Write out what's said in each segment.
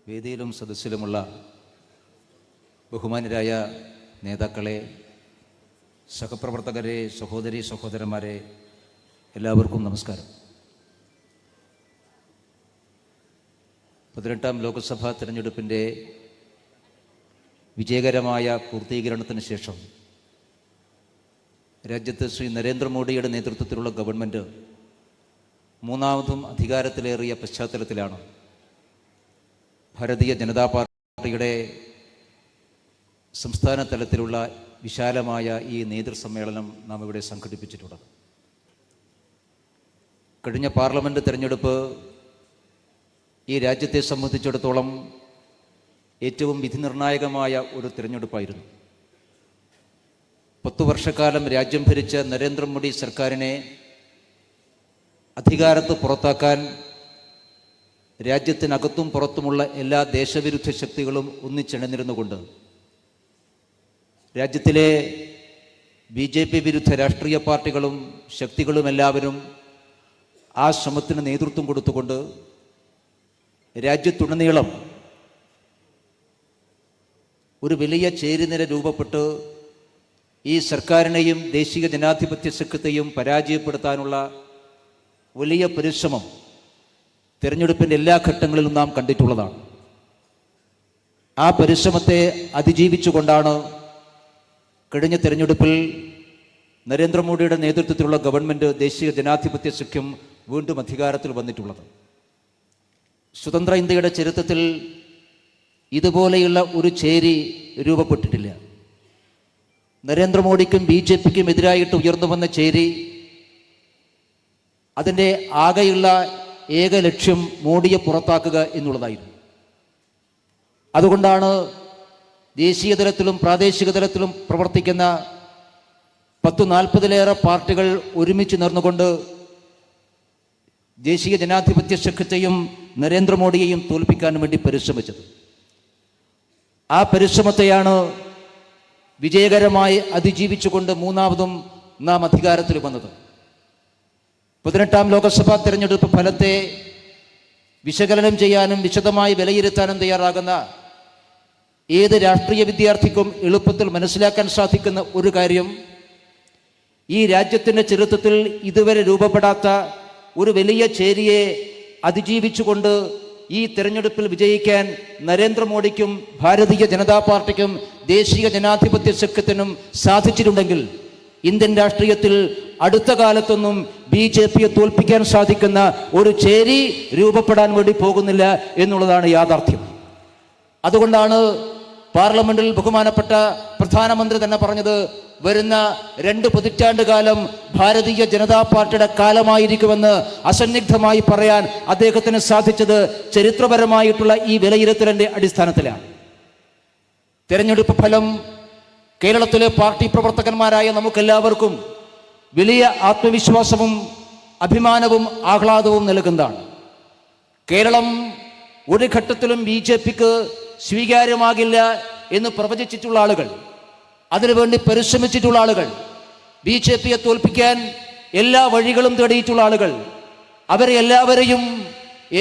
വേദിയിലും സദസ്സിലുമുള്ള ബഹുമാന്യരായ നേതാക്കളെ, സഹപ്രവർത്തകരെ, സഹോദരി സഹോദരന്മാരെ, എല്ലാവർക്കും നമസ്കാരം. 18ാം ലോക്സഭാ തിരഞ്ഞെടുപ്പിൻ്റെ വിജയകരമായ പൂർത്തീകരണത്തിന് ശേഷം രാജ്യത്ത് ശ്രീ നരേന്ദ്രമോദിയുടെ നേതൃത്വത്തിലുള്ള ഗവൺമെൻറ് മൂന്നാമതും അധികാരത്തിലേറിയ പശ്ചാത്തലത്തിലാണ് ഭാരതീയ ജനതാ പാർട്ടിയുടെ സംസ്ഥാന തലത്തിലുള്ള വിശാലമായ ഈ നേതൃസമ്മേളനം നാം ഇവിടെ സംഘടിപ്പിച്ചിട്ടുള്ളത്. കഴിഞ്ഞ പാർലമെൻറ്റ് തിരഞ്ഞെടുപ്പ് ഈ രാജ്യത്തെ സംബന്ധിച്ചിടത്തോളം ഏറ്റവും വിധിനിർണായകമായ ഒരു തിരഞ്ഞെടുപ്പായിരുന്നു. 10 വർഷക്കാലം രാജ്യം ഭരിച്ച നരേന്ദ്രമോദി സർക്കാരിനെ അധികാരത്ത് പുറത്താക്കാൻ രാജ്യത്തിനകത്തും പുറത്തുമുള്ള എല്ലാ ദേശവിരുദ്ധ ശക്തികളും ഒന്നിച്ചിണന്നിരുന്നുകൊണ്ട് രാജ്യത്തിലെ BJP വിരുദ്ധ രാഷ്ട്രീയ പാർട്ടികളും ശക്തികളും എല്ലാവരും ആ ശ്രമത്തിന് നേതൃത്വം കൊടുത്തുകൊണ്ട് രാജ്യത്തുടനീളം ഒരു വലിയ ചേരിനിര രൂപപ്പെട്ട് ഈ സർക്കാരിനെയും ദേശീയ ജനാധിപത്യ സഖ്യത്തെയും പരാജയപ്പെടുത്താനുള്ള വലിയ പരിശ്രമം തിരഞ്ഞെടുപ്പിൻ്റെ എല്ലാ ഘട്ടങ്ങളിലും നാം കണ്ടിട്ടുള്ളതാണ്. ആ പരിശ്രമത്തെ അതിജീവിച്ചുകൊണ്ടാണ് കഴിഞ്ഞ തിരഞ്ഞെടുപ്പിൽ നരേന്ദ്രമോദിയുടെ നേതൃത്വത്തിലുള്ള ഗവൺമെൻറ് ദേശീയ ജനാധിപത്യ സഖ്യം വീണ്ടും അധികാരത്തിൽ വന്നിട്ടുള്ളത്. സ്വതന്ത്ര ഇന്ത്യയുടെ ചരിത്രത്തിൽ ഇതുപോലെയുള്ള ഒരു ചേരി രൂപപ്പെട്ടിട്ടില്ല. നരേന്ദ്രമോദിക്കും BJPക്കും എതിരായിട്ട് ഉയർന്നു വന്ന ചേരി അതിൻ്റെ ആകെയുള്ള ഏക ലക്ഷ്യം മോഡിയെ പുറത്താക്കുക എന്നുള്ളതായിരുന്നു. അതുകൊണ്ടാണ് ദേശീയ തലത്തിലും പ്രാദേശിക തലത്തിലും പ്രവർത്തിക്കുന്ന 10-40-ലേറെ പാർട്ടികൾ ഒരുമിച്ച് നേർന്നുകൊണ്ട് ദേശീയ ജനാധിപത്യ സഖ്യത്തെയും നരേന്ദ്രമോദിയെയും തോൽപ്പിക്കാൻ വേണ്ടി പരിശ്രമിച്ചത്. ആ പരിശ്രമത്തെയാണ് വിജയകരമായി അതിജീവിച്ചുകൊണ്ട് മൂന്നാമതും നാം അധികാരത്തിൽ വന്നത്. 18ാം ലോക്സഭാ തിരഞ്ഞെടുപ്പ് ഫലത്തെ വിശകലനം ചെയ്യാനും വിശദമായി വിലയിരുത്താനും തയ്യാറാകുന്ന ഏത് രാഷ്ട്രീയ വിദ്യാർത്ഥിക്കും എളുപ്പത്തിൽ മനസ്സിലാക്കാൻ സാധിക്കുന്ന ഒരു കാര്യം, ഈ രാജ്യത്തിൻ്റെ ചരിത്രത്തിൽ ഇതുവരെ രൂപപ്പെടാത്ത ഒരു വലിയ ചേരിയെ അതിജീവിച്ചുകൊണ്ട് ഈ തിരഞ്ഞെടുപ്പിൽ വിജയിക്കാൻ നരേന്ദ്രമോദിക്കും ഭാരതീയ ജനതാ പാർട്ടിക്കും ദേശീയ ജനാധിപത്യ സഖ്യത്തിനും സാധിച്ചിട്ടുണ്ടെങ്കിൽ ഇന്ത്യൻ രാഷ്ട്രീയത്തിൽ അടുത്ത കാലത്തൊന്നും BJPയെ തോൽപ്പിക്കാൻ സാധിക്കുന്ന ഒരു ചേരി രൂപപ്പെടാൻ വേണ്ടി പോകുന്നില്ല എന്നുള്ളതാണ് യാഥാർത്ഥ്യം. അതുകൊണ്ടാണ് പാർലമെന്റിൽ ബഹുമാനപ്പെട്ട പ്രധാനമന്ത്രി തന്നെ പറഞ്ഞത്, വരുന്ന 2 പതിറ്റാണ്ട് കാലം ഭാരതീയ ജനതാ പാർട്ടിയുടെ കാലമായിരിക്കുമെന്ന് അസന്നിഗ്ധമായി പറയാൻ അദ്ദേഹത്തിന് സാധിച്ചത് ചരിത്രപരമായിട്ടുള്ള ഈ വിലയിരുത്തലിൻ്റെ അടിസ്ഥാനത്തിലാണ്. തെരഞ്ഞെടുപ്പ് ഫലം കേരളത്തിലെ പാർട്ടി പ്രവർത്തകന്മാരായ നമുക്കെല്ലാവർക്കും വലിയ ആത്മവിശ്വാസവും അഭിമാനവും ആഹ്ലാദവും നൽകുന്നതാണ്. കേരളം ഒരു ഘട്ടത്തിലും BJPക്ക് സ്വീകാര്യമാകില്ല എന്ന് പ്രവചിച്ചിട്ടുള്ള ആളുകൾ, അതിനുവേണ്ടി പരിശ്രമിച്ചിട്ടുള്ള ആളുകൾ, BJPയെ തോൽപ്പിക്കാൻ എല്ലാ വഴികളും തേടിയിട്ടുള്ള ആളുകൾ, അവരെ എല്ലാവരെയും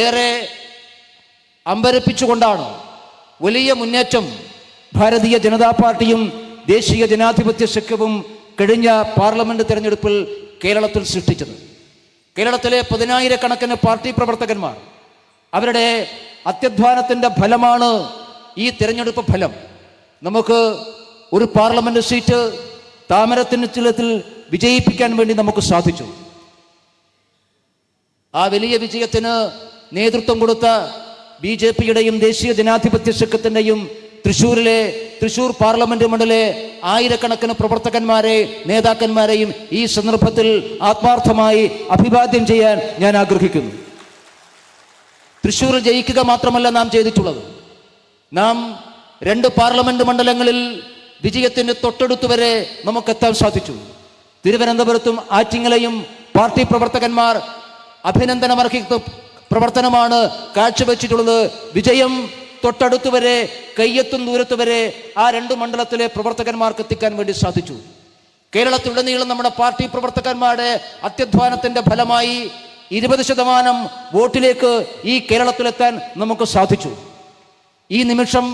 ഏറെ അമ്പരപ്പിച്ചുകൊണ്ടാണ് വലിയ മുന്നേറ്റം ഭാരതീയ ജനതാ പാർട്ടിയും ദേശീയ ജനാധിപത്യ സഖ്യവും കഴിഞ്ഞ പാർലമെന്റ് തെരഞ്ഞെടുപ്പിൽ കേരളത്തിൽ സൃഷ്ടിച്ചത്. കേരളത്തിലെ 10,000-കണക്കിന് പാർട്ടി പ്രവർത്തകന്മാർ അവരുടെ അത്യധ്വാനത്തിൻ്റെ ഫലമാണ് ഈ തിരഞ്ഞെടുപ്പ് ഫലം. നമുക്ക് ഒരു പാർലമെന്റ് സീറ്റ് താമരത്തിന് ചിലത്തിൽ വിജയിപ്പിക്കാൻ വേണ്ടി നമുക്ക് സാധിച്ചു. ആ വലിയ വിജയത്തിന് നേതൃത്വം കൊടുത്ത BJPയുടെയും ദേശീയ ജനാധിപത്യ സഖ്യത്തിൻ്റെയും തൃശ്ശൂർ പാർലമെന്റ് മണ്ഡലത്തിലെ ആയിരക്കണക്കിന് പ്രവർത്തകന്മാരെ, നേതാക്കന്മാരെയും ഈ സന്ദർഭത്തിൽ ആത്മാർത്ഥമായി അഭിവാദ്യം ചെയ്യാൻ ഞാൻ ആഗ്രഹിക്കുന്നു. തൃശ്ശൂരിൽ ജയിക്കുക മാത്രമല്ല നാം ചെയ്തിട്ടുള്ളത്, നാം 2 പാർലമെന്റ് മണ്ഡലങ്ങളിൽ വിജയത്തിന് തൊട്ടടുത്തുവരെ നമുക്കെത്താൻ സാധിച്ചു. തിരുവനന്തപുരത്തും ആറ്റിങ്ങലെയും പാർട്ടി പ്രവർത്തകന്മാർ അഭിനന്ദനമർഹിക്കുന്ന പ്രവർത്തനമാണ് കാഴ്ചവെച്ചിട്ടുള്ളത്. വിജയം തൊട്ടടുത്തുവരെ, കയ്യെത്തും ദൂരത്തുവരെ ആ 2 മണ്ഡലത്തിലെ പ്രവർത്തകന്മാർക്ക് എത്തിക്കാൻ വേണ്ടി സാധിച്ചു. കേരളത്തിലുടനീളം നമ്മുടെ പാർട്ടി പ്രവർത്തകന്മാരുടെ അത്യധ്വാനത്തിൻ്റെ ഫലമായി 20% വോട്ടിലേക്ക് ഈ കേരളത്തിലെത്താൻ നമുക്ക് സാധിച്ചു. ഈ നിമിഷം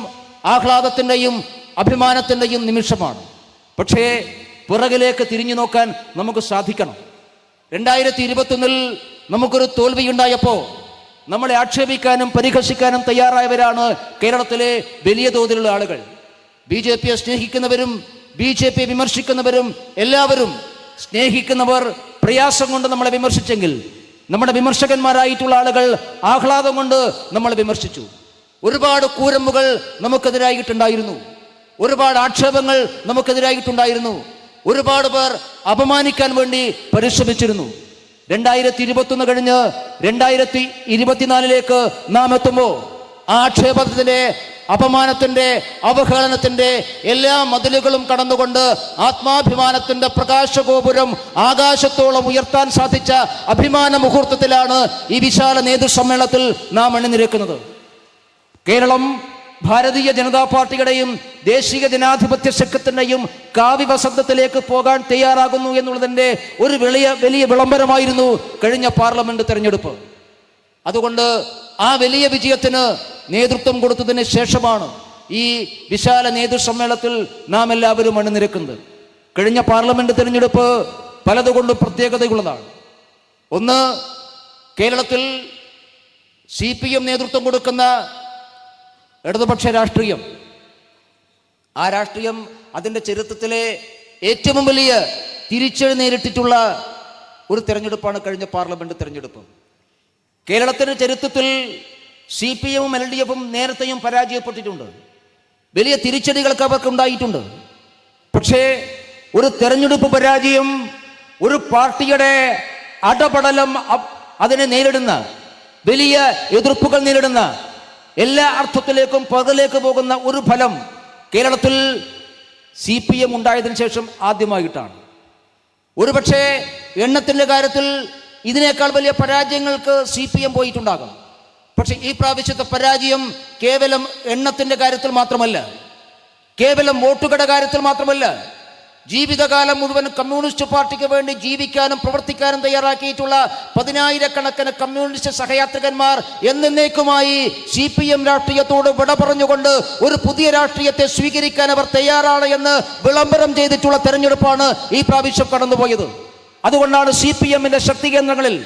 ആഹ്ലാദത്തിൻ്റെയും അഭിമാനത്തിൻ്റെയും നിമിഷമാണ്. പക്ഷേ പിറകിലേക്ക് തിരിഞ്ഞു നോക്കാൻ നമുക്ക് സാധിക്കണം. 2021 നമുക്കൊരു തോൽവിയുണ്ടായപ്പോൾ നമ്മളെ ആക്ഷേപിക്കാനും പരിഹസിക്കാനും തയ്യാറായവരാണ് കേരളത്തിലെ വലിയ തോതിലുള്ള ആളുകൾ. BJP-യെ സ്നേഹിക്കുന്നവരും BJP-യെ വിമർശിക്കുന്നവരും എല്ലാവരും. സ്നേഹിക്കുന്നവർ പ്രയാസം കൊണ്ട് നമ്മളെ വിമർശിച്ചെങ്കിൽ, നമ്മുടെ വിമർശകന്മാരായിട്ടുള്ള ആളുകൾ ആഹ്ലാദം കൊണ്ട് നമ്മളെ വിമർശിച്ചു. ഒരുപാട് കൂരമ്പുകൾ നമുക്കെതിരായിട്ടുണ്ടായിരുന്നു, ഒരുപാട് ആക്ഷേപങ്ങൾ നമുക്കെതിരായിട്ടുണ്ടായിരുന്നു, ഒരുപാട് പേർ അപമാനിക്കാൻ വേണ്ടി പരിശ്രമിച്ചിരുന്നു. 2021 കഴിഞ്ഞ് 2024 നാം എത്തുമ്പോൾ ആക്ഷേപത്തിന്റെ, അപമാനത്തിന്റെ, അവഹേളനത്തിന്റെ എല്ലാ മതിലുകളും കടന്നുകൊണ്ട് ആത്മാഭിമാനത്തിന്റെ പ്രകാശഗോപുരം ആകാശത്തോളം ഉയർത്താൻ സാധിച്ച അഭിമാന മുഹൂർത്തത്തിലാണ് ഈ വിശാല നേതൃസമ്മേളനത്തിൽ നാം അണിനിരക്കുന്നത്. കേരളം ഭാരതീയ ജനതാ പാർട്ടിയുടെയും ദേശീയ ജനാധിപത്യ സഖ്യത്തിൻ്റെയും കാവ്യവസന്തത്തിലേക്ക് പോകാൻ തയ്യാറാകുന്നു എന്നുള്ളതിൻ്റെ ഒരു വലിയ വിളംബരമായിരുന്നു കഴിഞ്ഞ പാർലമെന്റ് തെരഞ്ഞെടുപ്പ്. അതുകൊണ്ട് ആ വലിയ വിജയത്തിന് നേതൃത്വം കൊടുത്തതിന് ശേഷമാണ് ഈ വിശാല നേതൃസമ്മേളനത്തിൽ നാം എല്ലാവരും അണിനിരക്കുന്നത്. കഴിഞ്ഞ പാർലമെന്റ് തെരഞ്ഞെടുപ്പ് പലതുകൊണ്ട് പ്രത്യേകതയുള്ളതാണ്. ഒന്ന്, കേരളത്തിൽ CPM നേതൃത്വം കൊടുക്കുന്ന ഇടതുപക്ഷ രാഷ്ട്രീയം, ആ രാഷ്ട്രീയം അതിൻ്റെ ചരിത്രത്തിലെ ഏറ്റവും വലിയ തിരിച്ചടി നേരിട്ടിട്ടുള്ള ഒരു തെരഞ്ഞെടുപ്പാണ് കഴിഞ്ഞ പാർലമെന്റ് തെരഞ്ഞെടുപ്പ്. കേരളത്തിൻ്റെ ചരിത്രത്തിൽ CPM-ഉം LDF-ഉം നേരത്തെയും പരാജയപ്പെട്ടിട്ടുണ്ട്. വലിയ തിരിച്ചടികളൊക്കെ അവർക്ക് ഉണ്ടായിട്ടുണ്ട്. പക്ഷേ ഒരു തെരഞ്ഞെടുപ്പ് പരാജയം, ഒരു പാർട്ടിയുടെ അടപടലം, അതിനെ നേരിടുന്ന, വലിയ എതിർപ്പുകൾ നേരിടുന്ന, എല്ലാ അർത്ഥത്തിലേക്കും പകലേക്ക് പോകുന്ന ഒരു ഫലം കേരളത്തിൽ CPM ഉണ്ടായതിനു ശേഷം ആദ്യമായിട്ടാണ്. ഒരുപക്ഷെ എണ്ണത്തിൻ്റെ കാര്യത്തിൽ ഇതിനേക്കാൾ വലിയ പരാജയങ്ങൾക്ക് CPM പോയിട്ടുണ്ടാകും. പക്ഷെ ഈ പ്രാവശ്യത്തെ പരാജയം കേവലം എണ്ണത്തിൻ്റെ കാര്യത്തിൽ മാത്രമല്ല, കേവലം വോട്ടുകളുടെ കാര്യത്തിൽ മാത്രമല്ല, ജീവിതകാലം മുഴുവൻ കമ്മ്യൂണിസ്റ്റ് പാർട്ടിക്ക് വേണ്ടി ജീവിക്കാനും പ്രവർത്തിക്കാനും തയ്യാറാക്കിയിട്ടുള്ള 10,000-കണക്കിന് കമ്മ്യൂണിസ്റ്റ് സഹയാത്രികന്മാർ എന്നേക്കുമായി CPM രാഷ്ട്രീയത്തോട് വിട പറഞ്ഞുകൊണ്ട് ഒരു പുതിയ രാഷ്ട്രീയത്തെ സ്വീകരിക്കാൻ അവർ തയ്യാറാണ് എന്ന് വിളംബരം ചെയ്തിട്ടുള്ള തെരഞ്ഞെടുപ്പാണ് ഈ പ്രാവശ്യം കടന്നുപോയത്. അതുകൊണ്ടാണ് CPM-ന്റെ ശക്തി കേന്ദ്രങ്ങളിൽ,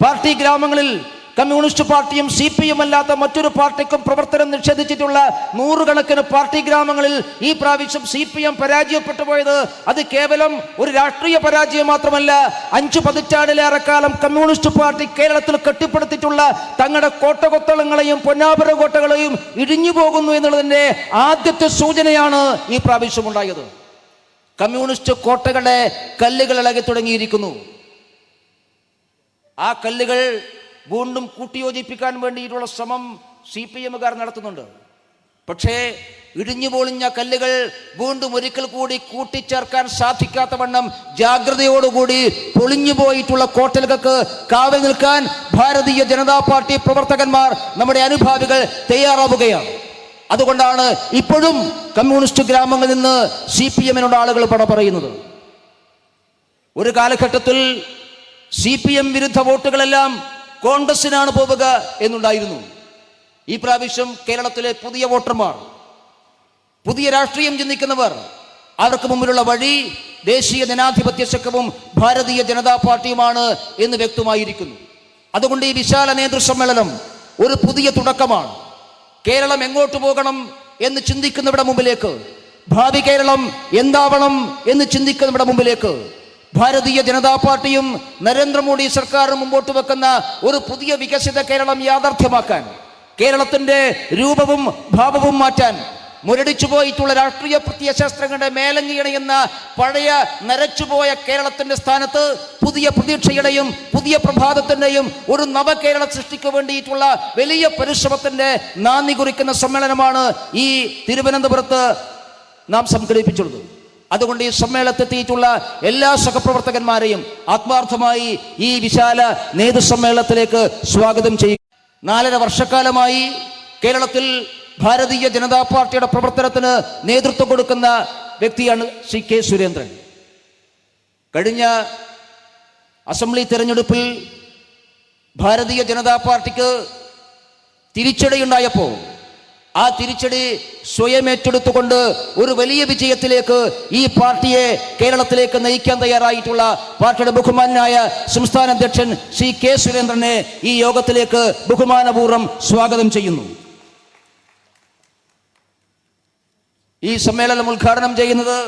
പാർട്ടി ഗ്രാമങ്ങളിൽ കമ്മ്യൂണിസ്റ്റ് പാർട്ടിയും CPM അല്ലാത്ത മറ്റൊരു പാർട്ടിക്കും പ്രവർത്തനം നിഷേധിച്ചിട്ടുള്ള 100 കണക്കിന് പാർട്ടി ഗ്രാമങ്ങളിൽ ഈ പ്രാവശ്യം CPM പരാജയപ്പെട്ടു പോയത് അത് കേവലം ഒരു രാഷ്ട്രീയ പരാജയം മാത്രമല്ല, 5 പതിറ്റാണ്ടിലേറെ കാലം കമ്മ്യൂണിസ്റ്റ് പാർട്ടി കേരളത്തിൽ കെട്ടിപ്പടുത്തിട്ടുള്ള തങ്ങളുടെ കോട്ടകൊത്തളങ്ങളെയും പൊന്നാപുര കോട്ടകളെയും ഇടിഞ്ഞു പോകുന്നു എന്നുള്ളതിൻ്റെ ആദ്യത്തെ സൂചനയാണ് ഈ പ്രാവശ്യം ഉണ്ടായത്. കമ്മ്യൂണിസ്റ്റ് കോട്ടകളുടെ കല്ലുകൾ ഇളകി തുടങ്ങിയിരിക്കുന്നു. ആ കല്ലുകൾ വീണ്ടും കൂട്ടിയോജിപ്പിക്കാൻ വേണ്ടിയിട്ടുള്ള ശ്രമം CPM-കാർ നടത്തുന്നുണ്ട്. പക്ഷേ ഇടിഞ്ഞു പൊളിഞ്ഞ കല്ലുകൾ വീണ്ടും ഒരിക്കൽ കൂടി കൂട്ടിച്ചേർക്കാൻ സാധിക്കാത്ത വണ്ണം ജാഗ്രതയോടുകൂടി പൊളിഞ്ഞു പോയിട്ടുള്ള കോട്ടലുകൾക്ക് കാവൽ നിൽക്കാൻ ഭാരതീയ ജനതാ പാർട്ടി പ്രവർത്തകന്മാർ, നമ്മുടെ അനുഭാവികൾ തയ്യാറാവുകയാണ്. അതുകൊണ്ടാണ് ഇപ്പോഴും കമ്മ്യൂണിസ്റ്റ് ഗ്രാമങ്ങളിൽ നിന്ന് CPM-നോട് ആളുകൾ പട പറയുന്നത്. ഒരു കാലഘട്ടത്തിൽ CPM വിരുദ്ധ വോട്ടുകളെല്ലാം കോൺഗ്രസിനാണ് പോവുക എന്നുണ്ടായിരുന്നു. ഈ പ്രാവശ്യം കേരളത്തിലെ പുതിയ വോട്ടർമാർ, പുതിയ രാഷ്ട്രീയം ചിന്തിക്കുന്നവർ, അവർക്ക് മുമ്പിലുള്ള വഴി ദേശീയ ജനാധിപത്യ സഖ്യവും ഭാരതീയ ജനതാ പാർട്ടിയുമാണ് എന്ന് വ്യക്തമായിരിക്കുന്നു. അതുകൊണ്ട് ഈ വിശാല നേതൃസമ്മേളനം ഒരു പുതിയ തുടക്കമാണ്. കേരളം എങ്ങോട്ട് പോകണം എന്ന് ചിന്തിക്കുന്നവരുടെ മുമ്പിലേക്ക്, ഭാവി കേരളം എന്താവണം എന്ന് ചിന്തിക്കുന്നവരുടെ മുമ്പിലേക്ക് ഭാരതീയ ജനതാ പാർട്ടിയും നരേന്ദ്രമോദി സർക്കാരും മുമ്പോട്ട് വെക്കുന്ന ഒരു പുതിയ വികസിത കേരളം യാഥാർത്ഥ്യമാക്കാൻ, കേരളത്തിന്റെ രൂപവും ഭാവവും മാറ്റാൻ, മുരടിച്ചു പോയിട്ടുള്ള രാഷ്ട്രീയ പ്രത്യയശാസ്ത്രങ്ങളുടെ മേലങ്കിയണയുന്ന പഴയ നരച്ചുപോയ കേരളത്തിന്റെ സ്ഥാനത്ത് പുതിയ പ്രതീക്ഷയുടെയും പുതിയ പ്രഭാതത്തിന്റെയും ഒരു നവകേരള സൃഷ്ടിക്ക് വേണ്ടിയിട്ടുള്ള വലിയ പരിശ്രമത്തിന്റെ നാന്ദി കുറിക്കുന്ന സമ്മേളനമാണ് ഈ തിരുവനന്തപുരത്ത് നാം സംഘടിപ്പിച്ചുള്ളത്. അതുകൊണ്ട് ഈ സമ്മേളനത്തെത്തിയിട്ടുള്ള എല്ലാ സഹപ്രവർത്തകന്മാരെയും ആത്മാർത്ഥമായി ഈ വിശാല നേതൃസമ്മേളനത്തിലേക്ക് സ്വാഗതം ചെയ്യുക. 4.5 വർഷക്കാലമായി കേരളത്തിൽ ഭാരതീയ ജനതാ പാർട്ടിയുടെ പ്രവർത്തനത്തിന് നേതൃത്വം കൊടുക്കുന്ന വ്യക്തിയാണ് ശ്രീ കെ സുരേന്ദ്രൻ. കഴിഞ്ഞ അസംബ്ലി തെരഞ്ഞെടുപ്പിൽ ഭാരതീയ ജനതാ പാർട്ടിക്ക് തിരിച്ചടിയുണ്ടായപ്പോൾ ആ തിരിച്ചടി സ്വയം ഏറ്റെടുത്തുകൊണ്ട് ഒരു വലിയ വിജയത്തിലേക്ക് ഈ പാർട്ടിയെ കേരളത്തിലേക്ക് നയിക്കാൻ തയ്യാറായിട്ടുള്ള പാർട്ടിയുടെ ബഹുമാനായ സംസ്ഥാന അധ്യക്ഷൻ ശ്രീ കെ സുരേന്ദ്രനെ ഈ യോഗത്തിലേക്ക് ബഹുമാനപൂർവ്വം സ്വാഗതം ചെയ്യുന്നു. ഈ സമ്മേളനം ഉദ്ഘാടനം ചെയ്യുന്നത്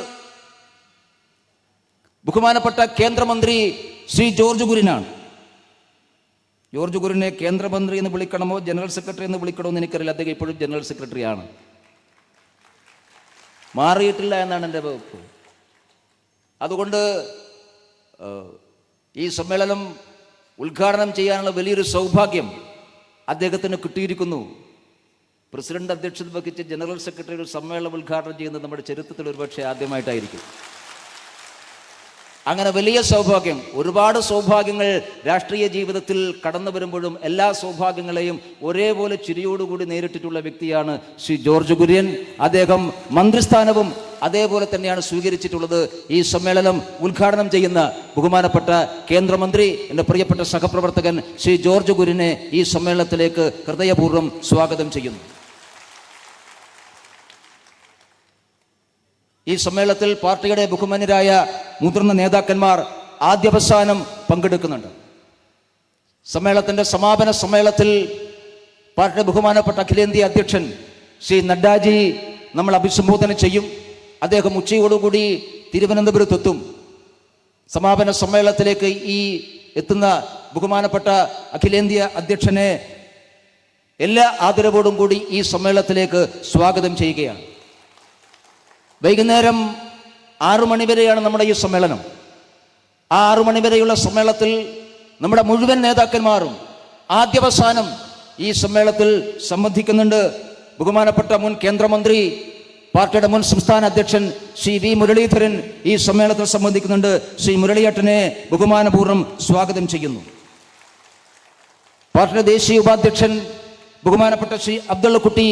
ബഹുമാനപ്പെട്ട കേന്ദ്രമന്ത്രി ശ്രീ ജോർജ് കുര്യനാണ്. ജോർജ് കുര്യനെ കേന്ദ്രമന്ത്രി എന്ന് വിളിക്കണമോ ജനറൽ സെക്രട്ടറി എന്ന് വിളിക്കണമോ എന്ന് എനിക്കറിയില്ല. അദ്ദേഹം ഇപ്പോഴും ജനറൽ സെക്രട്ടറിയാണ്, മാറിയിട്ടില്ല എന്നാണ് എൻ്റെ വകുപ്പ്. അതുകൊണ്ട് ഈ സമ്മേളനം ഉദ്ഘാടനം ചെയ്യാനുള്ള വലിയൊരു സൗഭാഗ്യം അദ്ദേഹത്തിന് കിട്ടിയിരിക്കുന്നു. പ്രസിഡന്റ് അധ്യക്ഷത വഹിച്ച് ജനറൽ സെക്രട്ടറി ഒരു സമ്മേളനം ഉദ്ഘാടനം ചെയ്യുന്നത് നമ്മുടെ ചരിത്രത്തിൽ ഒരുപക്ഷെ ആദ്യമായിട്ടായിരിക്കും. അങ്ങനെ വലിയ സൗഭാഗ്യം, ഒരുപാട് സൗഭാഗ്യങ്ങൾ രാഷ്ട്രീയ ജീവിതത്തിൽ കടന്നു വരുമ്പോഴും എല്ലാ സൗഭാഗ്യങ്ങളെയും ഒരേപോലെ ചിരിയോടുകൂടി നേരിട്ടിട്ടുള്ള വ്യക്തിയാണ് ശ്രീ ജോർജ് കുര്യൻ. അദ്ദേഹം മന്ത്രിസ്ഥാനവും അതേപോലെ തന്നെയാണ് സ്വീകരിച്ചിട്ടുള്ളത്. ഈ സമ്മേളനം ഉദ്ഘാടനം ചെയ്യുന്ന ബഹുമാനപ്പെട്ട കേന്ദ്രമന്ത്രി, എൻ്റെ പ്രിയപ്പെട്ട സഹപ്രവർത്തകൻ ശ്രീ ജോർജ് കുര്യനെ ഈ സമ്മേളനത്തിലേക്ക് ഹൃദയപൂർവ്വം സ്വാഗതം ചെയ്യുന്നു. ഈ സമ്മേളനത്തിൽ പാർട്ടിയുടെ ബഹുമാന്യരായ മുതിർന്ന നേതാക്കന്മാർ ആദ്യവസാനം പങ്കെടുക്കുന്നുണ്ട്. സമ്മേളനത്തിൻ്റെ സമാപന സമ്മേളനത്തിൽ പാർട്ടിയുടെ ബഹുമാനപ്പെട്ട അഖിലേന്ത്യാ അധ്യക്ഷൻ ശ്രീ നഡ്ഡാജി നമ്മൾ അഭിസംബോധന ചെയ്യും. അദ്ദേഹം ഉച്ചയോടുകൂടി തിരുവനന്തപുരത്തെത്തും. സമാപന സമ്മേളനത്തിലേക്ക് ഈ എത്തുന്ന ബഹുമാനപ്പെട്ട അഖിലേന്ത്യാ അധ്യക്ഷനെ എല്ലാ ആദരവോടും കൂടി ഈ സമ്മേളനത്തിലേക്ക് സ്വാഗതം ചെയ്യുകയാണ്. വൈകുന്നേരം 6 മണി വരെയാണ് നമ്മുടെ ഈ സമ്മേളനം. ആ 6 മണി വരെയുള്ള സമ്മേളനത്തിൽ നമ്മുടെ മുഴുവൻ നേതാക്കന്മാരും ആദ്യവസാനം ഈ സമ്മേളനത്തിൽ സംബന്ധിക്കുന്നുണ്ട്. ബഹുമാനപ്പെട്ട മുൻ കേന്ദ്രമന്ത്രി, പാർട്ടിയുടെ മുൻ സംസ്ഥാന അധ്യക്ഷൻ ശ്രീ വി മുരളീധരൻ ഈ സമ്മേളനത്തിൽ സംബന്ധിക്കുന്നുണ്ട്. ശ്രീ മുരളിയേട്ടനെ ബഹുമാനപൂർവ്വം സ്വാഗതം ചെയ്യുന്നു. പാർട്ടിയുടെ ദേശീയ ഉപാധ്യക്ഷൻ ബഹുമാനപ്പെട്ട ശ്രീ അബ്ദുള്ളക്കുട്ടി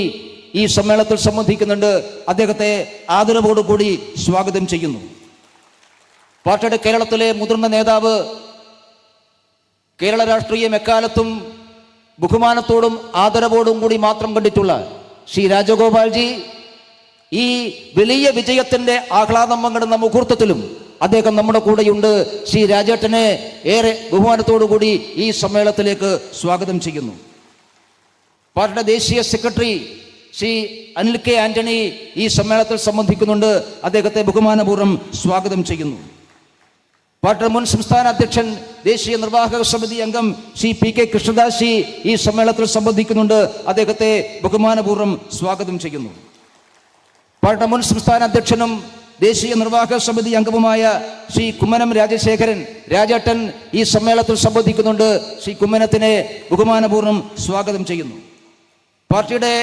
ഈ സമ്മേളനത്തിൽ സംബന്ധിക്കുന്നുണ്ട്. അദ്ദേഹത്തെ ആദരവോടുകൂടി സ്വാഗതം ചെയ്യുന്നു. പാർട്ടിയുടെ കേരളത്തിലെ മുതിർന്ന നേതാവ്, കേരള രാഷ്ട്രീയം എക്കാലത്തും ബഹുമാനത്തോടും ആദരവോടും കൂടി മാത്രം കണ്ടിട്ടുള്ള ശ്രീ രാജഗോപാൽജി ഈ വലിയ വിജയത്തിന്റെ ആഹ്ലാദം പങ്കിടുന്ന മുഹൂർത്തത്തിലും അദ്ദേഹം നമ്മുടെ കൂടെയുണ്ട്. ശ്രീ രാജേട്ടനെ ഏറെ ബഹുമാനത്തോടുകൂടി ഈ സമ്മേളനത്തിലേക്ക് സ്വാഗതം ചെയ്യുന്നു. പാർട്ടിയുടെ ദേശീയ സെക്രട്ടറി ശ്രീ അനിൽ കെ ആന്റണി ഈ സമ്മേളനത്തിൽ സംബന്ധിക്കുന്നുണ്ട്. അദ്ദേഹത്തെ ബഹുമാനപൂർവ്വം സ്വാഗതം ചെയ്യുന്നു. പാർട്ടിയുടെ മുൻ സംസ്ഥാന അധ്യക്ഷൻ, ദേശീയ നിർവാഹക സമിതി അംഗം ശ്രീ പി കെ കൃഷ്ണദാസ് ഈ സമ്മേളനത്തിൽ സംബന്ധിക്കുന്നുണ്ട്. അദ്ദേഹത്തെ ബഹുമാനപൂർവ്വം സ്വാഗതം ചെയ്യുന്നു. പാർട്ടിയുടെ മുൻ സംസ്ഥാന അധ്യക്ഷനും ദേശീയ നിർവാഹക സമിതി അംഗവുമായ ശ്രീ കുമ്മനം രാജശേഖരൻ രാജേട്ടൻ ഈ സമ്മേളനത്തിൽ സംബന്ധിക്കുന്നുണ്ട്. ശ്രീ കുമ്മനത്തിനെ ബഹുമാനപൂർവ്വം സ്വാഗതം ചെയ്യുന്നു. പാർട്ടിയുടെ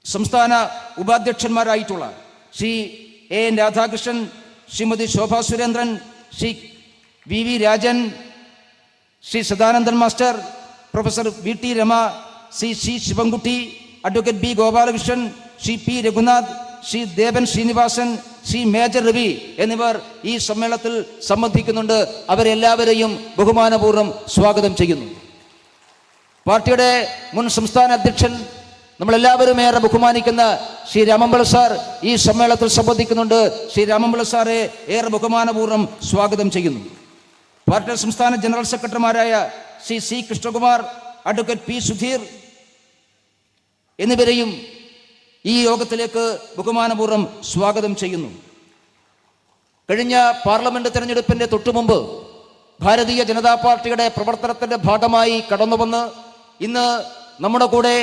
സംസ്ഥാന ഉപാധ്യക്ഷന്മാരായിട്ടുള്ള Shri A N Radhakrishnan, Shrimati Shobha Surendran, Shri V V Rajan, Shri Sadanandan master, professor V T Rama, Shri C Sivankutty, advocate B Gopalakrishnan, Shri P Raghunath, Shri Devan Srinivasan, Shri major Ravi എന്നിവർ ഈ സമ്മേളനത്തിൽ സംബന്ധിക്കുന്നുണ്ട്. അവരെല്ലാവരെയും ബഹുമാനപൂർവ്വം സ്വാഗതം ചെയ്യുന്നു. പാർട്ടിയുടെ മുൻ സംസ്ഥാന അധ്യക്ഷൻ, നമ്മളെല്ലാവരും ഏറെ ബഹുമാനിക്കുന്ന ശ്രീ രാമമ്പിള്ള സാർ ഈ സമ്മേളനത്തിൽ സംബന്ധിക്കുന്നുണ്ട്. ശ്രീ രാമമ്പിള്ള സാറെ ഏറെ ബഹുമാനപൂർവ്വം സ്വാഗതം ചെയ്യുന്നു. പാർട്ടിയുടെ സംസ്ഥാന ജനറൽ സെക്രട്ടറിമാരായ Shri C Krishnakumar, advocate P Sudheer എന്നിവരെയും ഈ യോഗത്തിലേക്ക് ബഹുമാനപൂർവ്വം സ്വാഗതം ചെയ്യുന്നു. കഴിഞ്ഞ പാർലമെന്റ് തെരഞ്ഞെടുപ്പിന്റെ തൊട്ടുമുമ്പ് ഭാരതീയ ജനതാ പാർട്ടിയുടെ പ്രവർത്തനത്തിന്റെ ഭാഗമായി കടന്നുവന്ന് ഇന്ന് നമ്മുടെ കൂടെ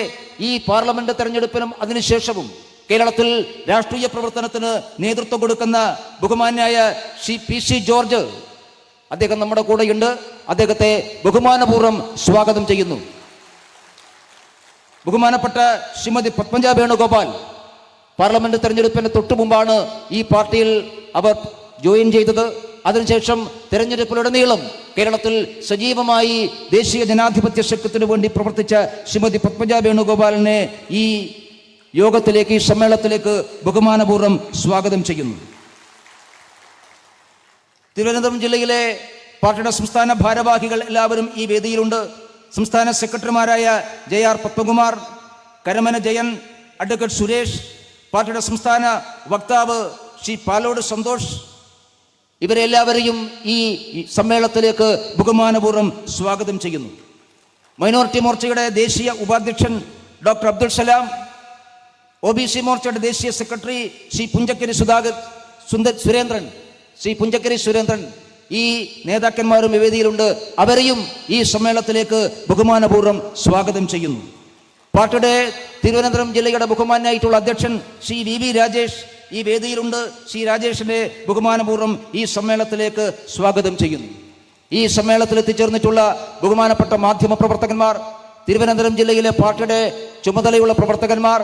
ഈ പാർലമെന്റ് തെരഞ്ഞെടുപ്പിനും അതിനുശേഷവും കേരളത്തിൽ രാഷ്ട്രീയ പ്രവർത്തനത്തിന് നേതൃത്വം കൊടുക്കുന്ന ബഹുമാന്യായ ശ്രീ പി സി ജോർജ്, അദ്ദേഹം നമ്മുടെ കൂടെയുണ്ട്. അദ്ദേഹത്തെ ബഹുമാനപൂർവ്വം സ്വാഗതം ചെയ്യുന്നു. ബഹുമാനപ്പെട്ട ശ്രീമതി പത്മജ വേണുഗോപാൽ പാർലമെന്റ് തെരഞ്ഞെടുപ്പിന് തൊട്ടു മുമ്പാണ് ഈ പാർട്ടിയിൽ അവർ ജോയിൻ ചെയ്തത്. അതിനുശേഷം തെരഞ്ഞെടുപ്പിലുടനീളം കേരളത്തിൽ സജീവമായി ദേശീയ ജനാധിപത്യ ശക്തിക്ക് വേണ്ടി പ്രവർത്തിച്ച ശ്രീമതി പത്മജ വേണുഗോപാലിനെ ഈ യോഗത്തിലേക്ക്, ഈ സമ്മേളനത്തിലേക്ക് ബഹുമാനപൂർവ്വം സ്വാഗതം ചെയ്യുന്നു. തിരുവനന്തപുരം ജില്ലയിലെ പാർട്ടിയുടെ സംസ്ഥാന ഭാരവാഹികൾ എല്ലാവരും ഈ വേദിയിലുണ്ട്. സംസ്ഥാന സെക്രട്ടറിമാരായ JR പത്മകുമാർ, കരമന ജയൻ, അഡ്വക്കേറ്റ് സുരേഷ്, പാർട്ടിയുടെ സംസ്ഥാന വക്താവ് ശ്രീ പാലോട് സന്തോഷ്, ഇവരെല്ലാവരെയും ഈ സമ്മേളനത്തിലേക്ക് ബഹുമാനപൂർവ്വം സ്വാഗതം ചെയ്യുന്നു. മൈനോറിറ്റി മോർച്ചയുടെ ദേശീയ ഉപാധ്യക്ഷൻ ഡോക്ടർ അബ്ദുൽ സലാം, OBC മോർച്ചയുടെ ദേശീയ സെക്രട്ടറി ശ്രീ പുഞ്ചക്കരി സുരേന്ദ്രൻ, ഈ നേതാക്കന്മാരും വേദിയിലുണ്ട്. അവരെയും ഈ സമ്മേളനത്തിലേക്ക് ബഹുമാനപൂർവ്വം സ്വാഗതം ചെയ്യുന്നു. പാർട്ടിയുടെ തിരുവനന്തപുരം ജില്ലയുടെ ബഹുമാനായിട്ടുള്ള അധ്യക്ഷൻ ശ്രീ VV രാജേഷ് ഈ വേദിയിലുണ്ട്. ശ്രീ രാജേഷിനെ ബഹുമാനപൂർവ്വം ഈ സമ്മേളനത്തിലേക്ക് സ്വാഗതം ചെയ്യുന്നു. ഈ സമ്മേളനത്തിൽ എത്തിച്ചേർന്നിട്ടുള്ള ബഹുമാനപ്പെട്ട മാധ്യമ പ്രവർത്തകന്മാർ, തിരുവനന്തപുരം ജില്ലയിലെ പാർട്ടിയുടെ ചുമതലയുള്ള പ്രവർത്തകന്മാർ,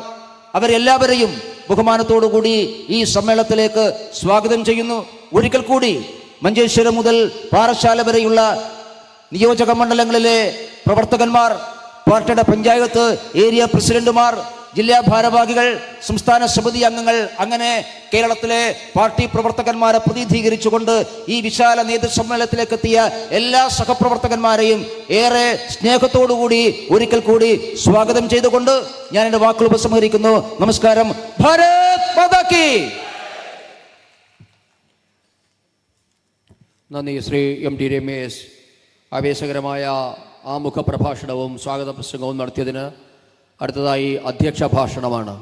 അവരെല്ലാവരെയും ബഹുമാനത്തോടുകൂടി ഈ സമ്മേളനത്തിലേക്ക് സ്വാഗതം ചെയ്യുന്നു. ഒരിക്കൽ കൂടി മഞ്ചേശ്വരം മുതൽ പാറശാല വരെയുള്ള നിയോജക മണ്ഡലങ്ങളിലെ പ്രവർത്തകന്മാർ, പാർട്ടിയുടെ പഞ്ചായത്ത് ഏരിയ പ്രസിഡന്റുമാർ, ജില്ലാ ഭാരവാഹികൾ, സംസ്ഥാന സമിതി അംഗങ്ങൾ, അങ്ങനെ കേരളത്തിലെ പാർട്ടി പ്രവർത്തകന്മാരെ പ്രതിനിധീകരിച്ചുകൊണ്ട് ഈ വിശാല നേതൃസമ്മേളനത്തിലേക്ക് എത്തിയ എല്ലാ സഹപ്രവർത്തകന്മാരെയും ഏറെ സ്നേഹത്തോടുകൂടി ഒരിക്കൽ കൂടി സ്വാഗതം ചെയ്തുകൊണ്ട് ഞാൻ എൻ്റെ വാക്കുകൾ ഉപസംഹരിക്കുന്നു. നമസ്കാരം. ഭാരത് മാതാ കി. നന്ദി. ശ്രീ MT രമേശ് ആവേശകരമായ ആമുഖ പ്രഭാഷണവും സ്വാഗത പ്രസംഗവും നടത്തിയതിന്. അടുത്തതായി അധ്യക്ഷ ഭാഷണമാണ്.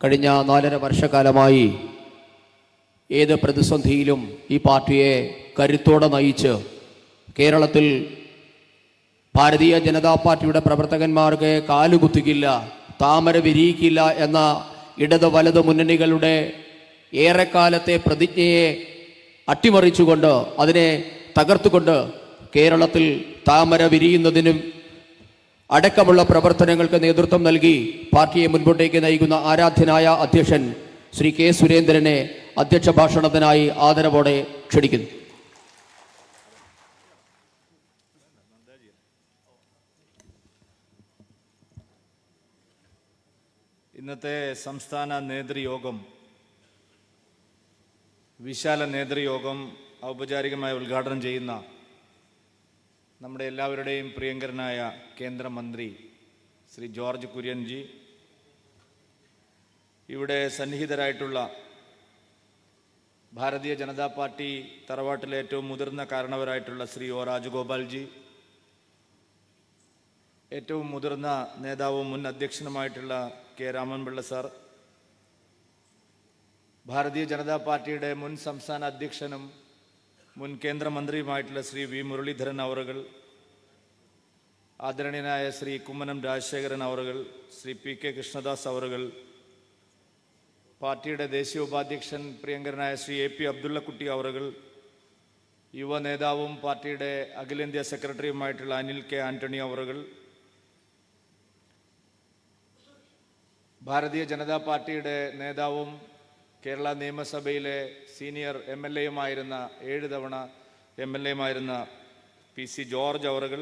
കഴിഞ്ഞ 4.5 വർഷക്കാലമായി ഏത് പ്രതിസന്ധിയിലും ഈ പാർട്ടിയെ കരുത്തോടെ നയിച്ച് കേരളത്തിൽ ഭാരതീയ ജനതാ പാർട്ടിയുടെ പ്രവർത്തകന്മാർക്ക് കാലുകുത്തിക്കില്ല, താമര വിരിയിക്കില്ല എന്ന ഇടത് വലത് മുന്നണികളുടെ ഏറെക്കാലത്തെ പ്രതിജ്ഞയെ അട്ടിമറിച്ചുകൊണ്ട്, അതിനെ തകർത്തുകൊണ്ട് കേരളത്തിൽ താമര വിരിയുന്നതിനും അടക്കമുള്ള പ്രവർത്തനങ്ങൾക്ക് നേതൃത്വം നൽകി പാർട്ടിയെ മുൻപോട്ടേക്ക് നയിക്കുന്ന ആരാധ്യനായ അധ്യക്ഷൻ ശ്രീ K. സുരേന്ദ്രനെ അധ്യക്ഷ ഭാഷണത്തിനായി ആദരവോടെ ക്ഷണിക്കുന്നു. ഇന്നത്തെ സംസ്ഥാന നേതൃയോഗം, വിശാല നേതൃയോഗം ഔപചാരികമായി ഉദ്ഘാടനം ചെയ്യുന്ന നമ്മുടെ എല്ലാവരുടെയും പ്രിയങ്കരനായ കേന്ദ്രമന്ത്രി ശ്രീ ജോർജ് കുര്യൻജി, ഇവിടെ സന്നിഹിതരായിട്ടുള്ള ഭാരതീയ ജനതാ പാർട്ടി തറവാട്ടിലെ ഏറ്റവും മുതിർന്ന കാരണവരായിട്ടുള്ള ശ്രീ O. രാജഗോപാൽജി, ഏറ്റവും മുതിർന്ന നേതാവും മുൻ അധ്യക്ഷനുമായിട്ടുള്ള K. രാമൻപിള്ള സാർ, ഭാരതീയ ജനതാ പാർട്ടിയുടെ മുൻ സംസ്ഥാന അധ്യക്ഷനും മുൻ കേന്ദ്രമന്ത്രിയുമായിട്ടുള്ള ശ്രീ V. മുരളീധരൻ അവറുകൾ, ആദരണീയനായ ശ്രീ കുമ്മനം രാജശേഖരൻ അവറുകൾ, ശ്രീ P. K. കൃഷ്ണദാസ് അവറുകൾ, പാർട്ടിയുടെ ദേശീയ ഉപാധ്യക്ഷൻ പ്രിയങ്കരനായ ശ്രീ A. P. അബ്ദുള്ളക്കുട്ടി അവറുകൾ, യുവ നേതാവും പാർട്ടിയുടെ അഖിലേന്ത്യാ സെക്രട്ടറിയുമായിട്ടുള്ള അനിൽ K. ആന്റണി അവറുകൾ, ഭാരതീയ ജനതാ പാർട്ടിയുടെ നേതാവും കേരള നിയമസഭയിലെ സീനിയർ MLAയുമായിരുന്ന 7 തവണ MLAയുമായിരുന്ന PC ജോർജ് അവറുകൾ,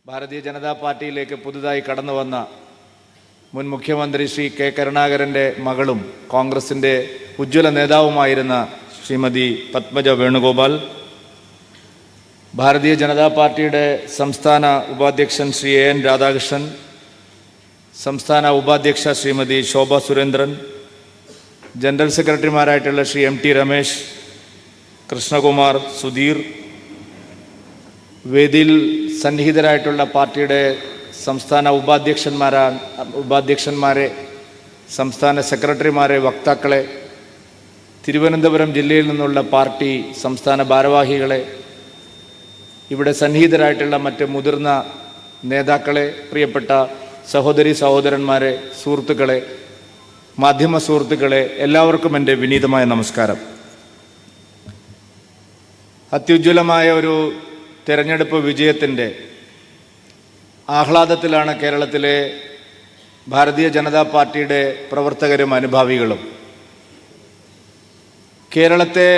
ഭാരതീയ ജനതാ പാർട്ടിയിലേക്ക് പുതുതായി കടന്നു വന്ന മുൻ മുഖ്യമന്ത്രി ശ്രീ K. കരുണാകരൻ്റെ മകളും കോൺഗ്രസിൻ്റെ ഉജ്ജ്വല നേതാവുമായിരുന്ന ശ്രീമതി പത്മജ വേണുഗോപാൽ, ഭാരതീയ ജനതാ പാർട്ടിയുടെ സംസ്ഥാന ഉപാധ്യക്ഷൻ ശ്രീ AN രാധാകൃഷ്ണൻ, സംസ്ഥാന ഉപാധ്യക്ഷ ശ്രീമതി ശോഭ സുരേന്ദ്രൻ, ജനറൽ സെക്രട്ടറിമാരായിട്ടുള്ള ശ്രീ MT രമേശ്, കൃഷ്ണകുമാർ, സുധീർ, വേദിയിൽ സന്നിഹിതരായിട്ടുള്ള പാർട്ടിയുടെ സംസ്ഥാന ഉപാധ്യക്ഷന്മാരെ, സംസ്ഥാന സെക്രട്ടറിമാരെ, വക്താക്കളെ, തിരുവനന്തപുരം ജില്ലയിൽ നിന്നുള്ള പാർട്ടി സംസ്ഥാന ഭാരവാഹികളെ, ഇവിടെ സന്നിഹിതരായിട്ടുള്ള മറ്റ് മുതിർന്ന നേതാക്കളെ, പ്രിയപ്പെട്ട സഹോദരി സഹോദരന്മാരെ, സുഹൃത്തുക്കളെ, മാധ്യമ സുഹൃത്തുക്കളെ, എല്ലാവർക്കും എൻ്റെ വിനീതമായ നമസ്കാരം. അത്യുജ്വലമായ ഒരു തെരഞ്ഞെടുപ്പ് വിജയത്തിൻ്റെ ആഹ്ലാദത്തിലാണ് കേരളത്തിലെ ഭാരതീയ ജനതാ പാർട്ടിയുടെ പ്രവർത്തകരും അനുഭാവികളും. കേരളത്തെ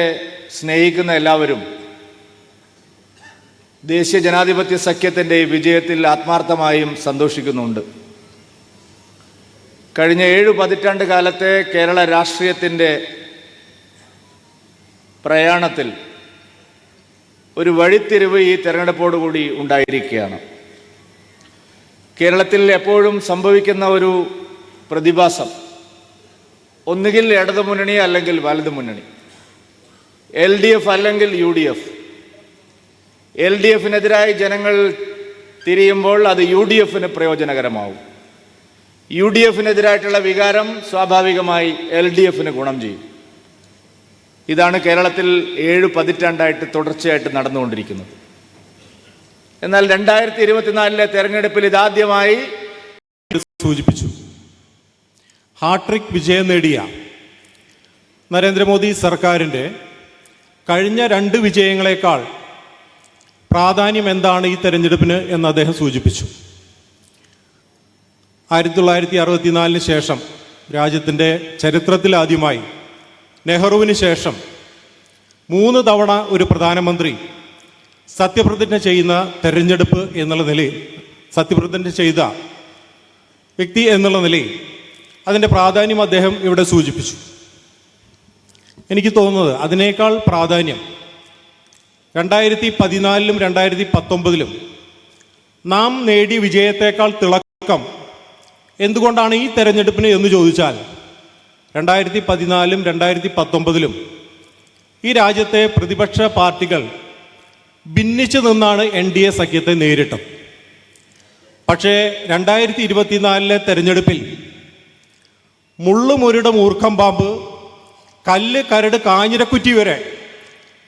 സ്നേഹിക്കുന്ന എല്ലാവരും ദേശീയ ജനാധിപത്യ സഖ്യത്തിൻ്റെ ഈ വിജയത്തിൽ ആത്മാർത്ഥമായും സന്തോഷിക്കുന്നുണ്ട്. കഴിഞ്ഞ 7 പതിറ്റാണ്ട് കാലത്തെ കേരള രാഷ്ട്രീയത്തിൻ്റെ പ്രയാണത്തിൽ ഒരു വഴിത്തിരിവ് ഈ തെരഞ്ഞെടുപ്പോടുകൂടി ഉണ്ടായിരിക്കുകയാണ്. കേരളത്തിൽ എപ്പോഴും സംഭവിക്കുന്ന ഒരു പ്രതിഭാസം, ഒന്നുകിൽ ഇടതു മുന്നണി അല്ലെങ്കിൽ വലതു മുന്നണി, LDF അല്ലെങ്കിൽ UDF. LDFിനെതിരായി ജനങ്ങൾ തിരിയുമ്പോൾ അത് UDFന് പ്രയോജനകരമാവും. UDFിനെതിരായിട്ടുള്ള വികാരം സ്വാഭാവികമായി LDFന് ഗുണം ചെയ്യും. ഇതാണ് കേരളത്തിൽ 7 പതിറ്റാണ്ടായിട്ട് തുടർച്ചയായിട്ട് നടന്നുകൊണ്ടിരിക്കുന്നത്. എന്നാൽ 2024 തെരഞ്ഞെടുപ്പിൽ ഇതാദ്യമായി സൂചിപ്പിച്ചു. ഹാട്രിക് വിജയം നേടിയ നരേന്ദ്രമോദി സർക്കാരിൻ്റെ കഴിഞ്ഞ 2 വിജയങ്ങളെക്കാൾ പ്രാധാന്യം എന്താണ് ഈ തെരഞ്ഞെടുപ്പിന് എന്ന് അദ്ദേഹം സൂചിപ്പിച്ചു. 1964 ശേഷം രാജ്യത്തിൻ്റെ ചരിത്രത്തിലാദ്യമായി നെഹ്റുവിന് ശേഷം 3 തവണ ഒരു പ്രധാനമന്ത്രി സത്യപ്രതിജ്ഞ ചെയ്യുന്ന തെരഞ്ഞെടുപ്പ് എന്നുള്ള നിലയിൽ, സത്യപ്രതിജ്ഞ ചെയ്ത വ്യക്തി എന്നുള്ള നിലയിൽ അതിൻ്റെ പ്രാധാന്യം അദ്ദേഹം ഇവിടെ സൂചിപ്പിച്ചു. എനിക്ക് തോന്നുന്നത് അതിനേക്കാൾ പ്രാധാന്യം 2014 2019 നാം നേടിയ വിജയത്തേക്കാൾ തിളക്കം എന്തുകൊണ്ടാണ് ഈ തെരഞ്ഞെടുപ്പിന് എന്ന് ചോദിച്ചാൽ 2014 2019 ഈ രാജ്യത്തെ പ്രതിപക്ഷ പാർട്ടികൾ ഭിന്നിച്ചു നിന്നാണ് NDA സഖ്യത്തെ നേരിട്ടത്. പക്ഷേ 2024 തെരഞ്ഞെടുപ്പിൽ മുള്ളുമുരുടെ മൂർഖം പാമ്പ്, കല്ല് കരട് കാഞ്ഞിരക്കുറ്റി വരെ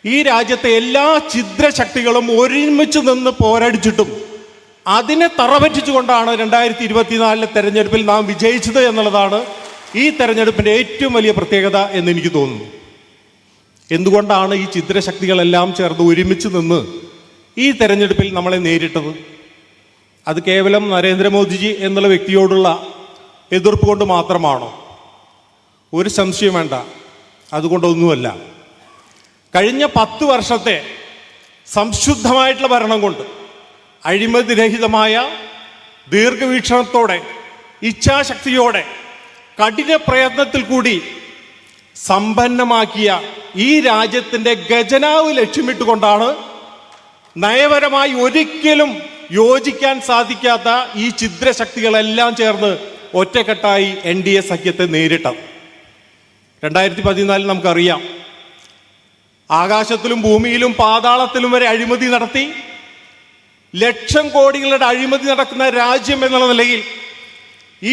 ഈ രാജ്യത്തെ എല്ലാ ഛിദ്രശക്തികളും ഒരുമിച്ച് നിന്ന് പോരടിച്ചിട്ടും അതിനെ തറപറ്റിച്ചുകൊണ്ടാണ് 2024 തെരഞ്ഞെടുപ്പിൽ നാം വിജയിച്ചത് എന്നുള്ളതാണ് ഈ തെരഞ്ഞെടുപ്പിൻ്റെ ഏറ്റവും വലിയ പ്രത്യേകത എന്ന് എനിക്ക് തോന്നുന്നു. എന്തുകൊണ്ടാണ് ഈ ഛിദ്രശക്തികളെല്ലാം ചേർന്ന് ഒരുമിച്ച് നിന്ന് ഈ തെരഞ്ഞെടുപ്പിൽ നമ്മളെ നേരിട്ടത്? അത് കേവലം നരേന്ദ്രമോദിജി എന്നുള്ള വ്യക്തിയോടുള്ള എതിർപ്പ് കൊണ്ട് മാത്രമാണോ? ഒരു സംശയം വേണ്ട, അതുകൊണ്ടൊന്നുമല്ല. കഴിഞ്ഞ 10 വർഷത്തെ സംശുദ്ധമായിട്ടുള്ള ഭരണം കൊണ്ട്, അഴിമതിരഹിതമായ ദീർഘവീക്ഷണത്തോടെ, ഇച്ഛാശക്തിയോടെ, കഠിന പ്രയത്നത്തിൽ കൂടി സമ്പന്നമാക്കിയ ഈ രാജ്യത്തിൻ്റെ ഖജനാവ് ലക്ഷ്യമിട്ടുകൊണ്ടാണ് നയപരമായി ഒരിക്കലും യോജിക്കാൻ സാധിക്കാത്ത ഈ ഛിദ്രശക്തികളെല്ലാം ചേർന്ന് ഒറ്റക്കെട്ടായി NDA സഖ്യത്തെ നേരിട്ടത്. 2014 നമുക്കറിയാം, ആകാശത്തിലും ഭൂമിയിലും പാതാളത്തിലും വരെ അഴിമതി നടത്തി ലക്ഷം കോടികളുടെ അഴിമതി നടക്കുന്ന രാജ്യം എന്നുള്ള നിലയിൽ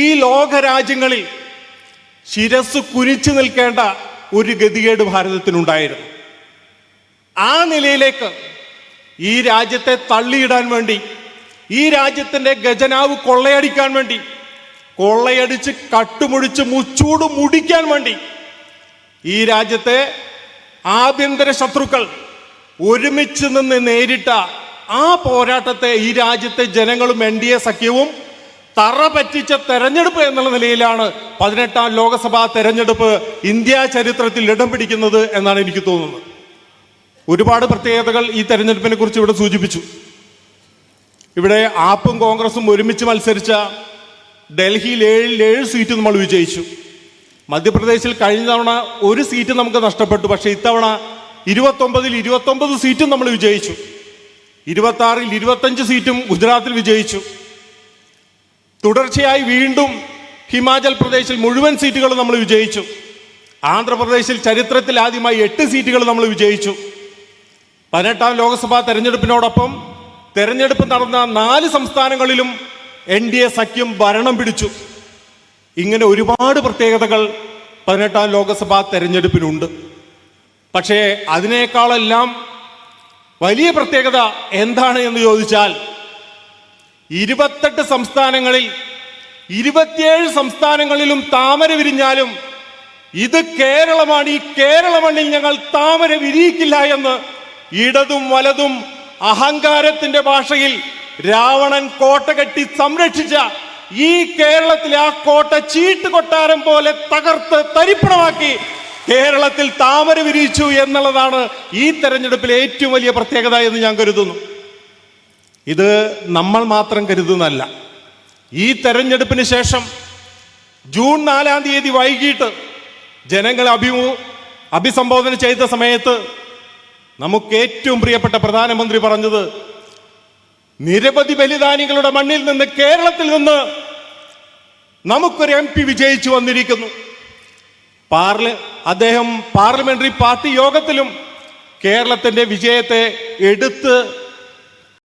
ഈ ലോക രാജ്യങ്ങളിൽ ശിരസ് കുനിച്ചു നിൽക്കേണ്ട ഒരു ഗതികേട് ഭാരതത്തിനുണ്ടായിരുന്നു. ആ നിലയിലേക്ക് ഈ രാജ്യത്തെ തള്ളിയിടാൻ വേണ്ടി, ഈ രാജ്യത്തിൻ്റെ ഖജനാവ് കൊള്ളയടിക്കാൻ വേണ്ടി, കൊള്ളയടിച്ച് കട്ടുമുടിച്ച് മുച്ചൂട് മുടിക്കാൻ വേണ്ടി ഈ രാജ്യത്തെ ആഭ്യന്തര ശത്രുക്കൾ ഒരുമിച്ച് നിന്ന് നേരിട്ട ആ പോരാട്ടത്തെ ഈ രാജ്യത്തെ ജനങ്ങളും NDA സഖ്യവും തറ പറ്റിച്ച തെരഞ്ഞെടുപ്പ് എന്നുള്ള നിലയിലാണ് 18ാം ലോകസഭാ തെരഞ്ഞെടുപ്പ് ഇന്ത്യ ചരിത്രത്തിൽ ഇടം പിടിക്കുന്നത് എന്നാണ് എനിക്ക് തോന്നുന്നത്. ഒരുപാട് പ്രത്യേകതകൾ ഈ തെരഞ്ഞെടുപ്പിനെ കുറിച്ച് ഇവിടെ സൂചിപ്പിച്ചു. ഇവിടെ ആപ്പും കോൺഗ്രസും ഒരുമിച്ച് മത്സരിച്ച ഡൽഹിയിൽ 7 സീറ്റ് നമ്മൾ വിജയിച്ചു. മധ്യപ്രദേശിൽ കഴിഞ്ഞ തവണ 1 സീറ്റ് നമുക്ക് നഷ്ടപ്പെട്ടു. പക്ഷേ ഇത്തവണ 29 സീറ്റും നമ്മൾ വിജയിച്ചു. 26 25 സീറ്റും ഗുജറാത്തിൽ വിജയിച്ചു. തുടർച്ചയായി വീണ്ടും ഹിമാചൽ പ്രദേശിൽ മുഴുവൻ സീറ്റുകളും നമ്മൾ വിജയിച്ചു. ആന്ധ്രാപ്രദേശിൽ ചരിത്രത്തിൽ ആദ്യമായി 8 സീറ്റുകൾ നമ്മൾ വിജയിച്ചു. 18ാം ലോക്സഭാ തെരഞ്ഞെടുപ്പിനോടൊപ്പം തെരഞ്ഞെടുപ്പ് നടന്ന 4 സംസ്ഥാനങ്ങളിലും NDA സഖ്യം ഭരണം പിടിച്ചു. ഇങ്ങനെ ഒരുപാട് പ്രത്യേകതകൾ 18ാം ലോക്സഭാ തെരഞ്ഞെടുപ്പിനുണ്ട്. പക്ഷേ അതിനേക്കാളെല്ലാം വലിയ പ്രത്യേകത എന്താണ് എന്ന് ചോദിച്ചാൽ 28 സംസ്ഥാനങ്ങളിൽ 27 സംസ്ഥാനങ്ങളിലും താമര വിരിഞ്ഞാലും ഇത് കേരളമാണ്, ഈ കേരള മണ്ണിൽ ഞങ്ങൾ താമര വിരിയിക്കില്ല എന്ന് ഇടതും വലതും അഹങ്കാരത്തിന്റെ ഭാഷയിൽ രാവണൻ കോട്ട കെട്ടി സംരക്ഷിച്ച ഈ കേരളത്തിലെ ആ കോട്ട ചീട്ട് കൊട്ടാരം പോലെ തകർത്ത് തരിപ്പണമാക്കി കേരളത്തിൽ താമര വിരിയിച്ചു എന്നുള്ളതാണ് ഈ തെരഞ്ഞെടുപ്പിലെ ഏറ്റവും വലിയ പ്രത്യേകത എന്ന് ഞാൻ കരുതുന്നു. ഇത് നമ്മൾ മാത്രം കരുതുന്നതല്ല. ഈ തെരഞ്ഞെടുപ്പിന് ശേഷം ജൂൺ 4-ാം തീയതി വൈകിട്ട് ജനങ്ങളെ അഭിസംബോധന ചെയ്ത സമയത്ത് നമുക്ക് ഏറ്റവും പ്രിയപ്പെട്ട പ്രധാനമന്ത്രി പറഞ്ഞത് നിരവധി ബലിദാനികളുടെ മണ്ണിൽ നിന്ന്, കേരളത്തിൽ നിന്ന് നമുക്കൊരു MP വിജയിച്ചു വന്നിരിക്കുന്നു. അദ്ദേഹം പാർലമെന്ററി പാർട്ടി യോഗത്തിലും കേരളത്തിന്റെ വിജയത്തെ എടുത്ത്